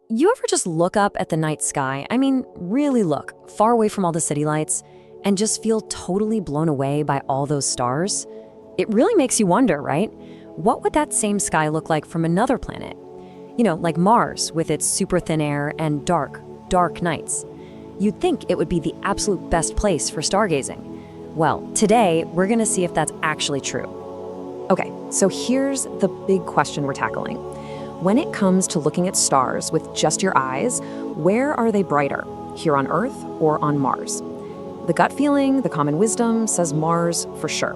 You ever just look up at the night sky, really look, far away from all the city lights, and just feel totally blown away by all those stars? It really makes you wonder, right? What would that same sky look like from another planet? Like Mars with its super thin air and dark, dark nights. You'd think it would be the absolute best place for stargazing. Well, today we're gonna see if that's actually true. Okay, so here's the big question we're tackling. When it comes to looking at stars with just your eyes, where are they brighter, here on Earth or on Mars? The gut feeling, the common wisdom says Mars for sure.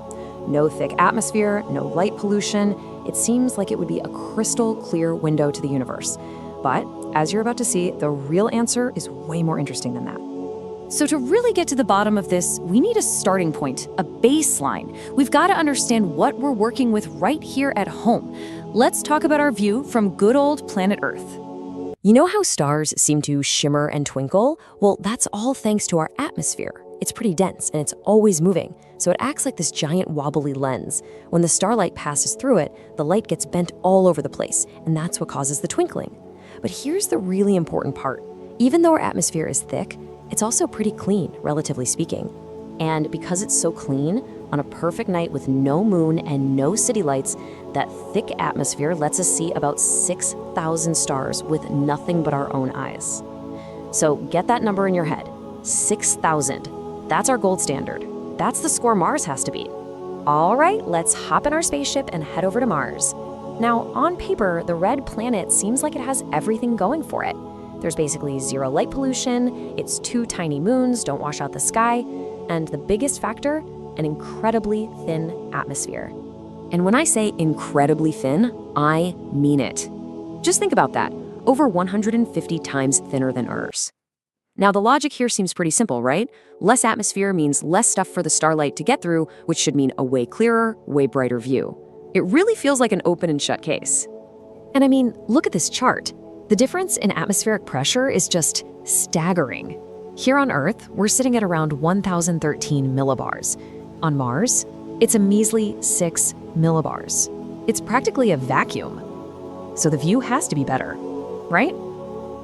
No thick atmosphere, no light pollution. It seems like it would be a crystal clear window to the universe. But as you're about to see, the real answer is way more interesting than that. So to really get to the bottom of this, we need a starting point, a baseline. We've got to understand what we're working with right here at home. Let's talk about our view from good old planet Earth. You know how stars seem to shimmer and twinkle? Well, that's all thanks to our atmosphere. It's pretty dense and it's always moving, so it acts like this giant wobbly lens. When the starlight passes through it, the light gets bent all over the place, and that's what causes the twinkling. But here's the really important part. Even though our atmosphere is thick, it's also pretty clean, relatively speaking. And because it's so clean, on a perfect night with no moon and no city lights, that thick atmosphere lets us see about 6,000 stars with nothing but our own eyes. So get that number in your head, 6,000. That's our gold standard. That's the score Mars has to beat. All right, let's hop in our spaceship and head over to Mars. Now, on paper, the red planet seems like it has everything going for it. There's basically zero light pollution, its 2 tiny moons don't wash out the sky, and the biggest factor, an incredibly thin atmosphere. And when I say incredibly thin, I mean it. Just think about that, over 150 times thinner than Earth's. Now, the logic here seems pretty simple, right? Less atmosphere means less stuff for the starlight to get through, which should mean a way clearer, way brighter view. It really feels like an open and shut case. And look at this chart. The difference in atmospheric pressure is just staggering. Here on Earth, we're sitting at around 1,013 millibars. On Mars, it's a measly 6 millibars. It's practically a vacuum. So the view has to be better, right?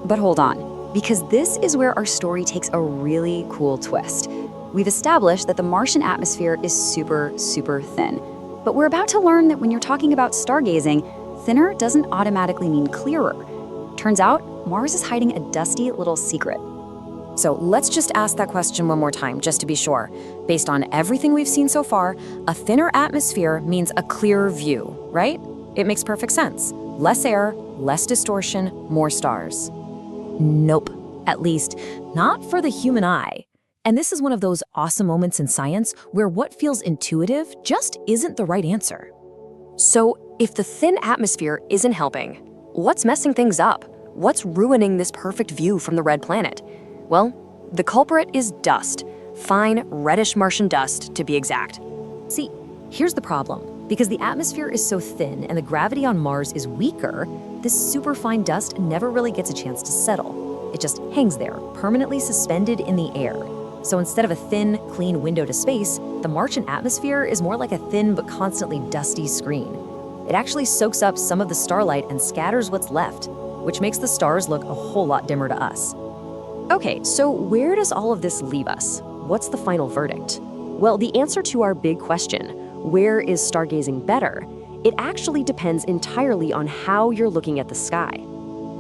But hold on, because this is where our story takes a really cool twist. We've established that the Martian atmosphere is super, super thin. But we're about to learn that when you're talking about stargazing, thinner doesn't automatically mean clearer. Turns out, Mars is hiding a dusty little secret. So let's just ask that question one more time, just to be sure. Based on everything we've seen so far, a thinner atmosphere means a clearer view, right? It makes perfect sense. Less air, less distortion, more stars. Nope, at least not for the human eye. And this is one of those awesome moments in science where what feels intuitive just isn't the right answer. So if the thin atmosphere isn't helping, what's messing things up? What's ruining this perfect view from the red planet? Well, the culprit is dust. Fine, reddish Martian dust, to be exact. See, here's the problem. Because the atmosphere is so thin and the gravity on Mars is weaker, this superfine dust never really gets a chance to settle. It just hangs there, permanently suspended in the air. So instead of a thin, clean window to space, the Martian atmosphere is more like a thin but constantly dusty screen. It actually soaks up some of the starlight and scatters what's left, which makes the stars look a whole lot dimmer to us. Okay, so where does all of this leave us? What's the final verdict? Well, the answer to our big question, where is stargazing better? It actually depends entirely on how you're looking at the sky.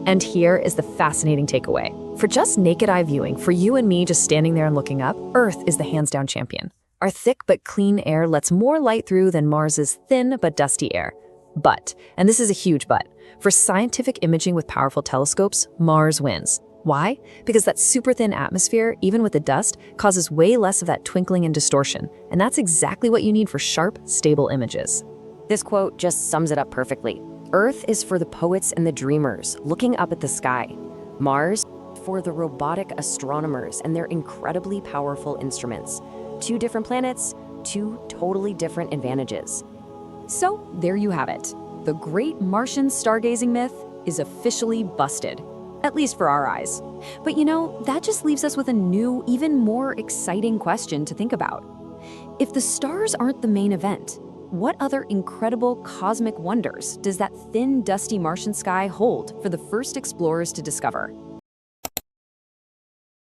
And here is the fascinating takeaway. For just naked eye viewing, for you and me just standing there and looking up, Earth is the hands-down champion. Our thick but clean air lets more light through than Mars's thin but dusty air. But, and this is a huge but, for scientific imaging with powerful telescopes, Mars wins. Why? Because that super thin atmosphere, even with the dust, causes way less of that twinkling and distortion. And that's exactly what you need for sharp, stable images. This quote just sums it up perfectly. Earth is for the poets and the dreamers, looking up at the sky. Mars, for the robotic astronomers and their incredibly powerful instruments. 2 different planets, 2 totally different advantages. So there you have it. The great Martian stargazing myth is officially busted. At least for our eyes. But that just leaves us with a new, even more exciting question to think about. If the stars aren't the main event, what other incredible cosmic wonders does that thin, dusty Martian sky hold for the first explorers to discover?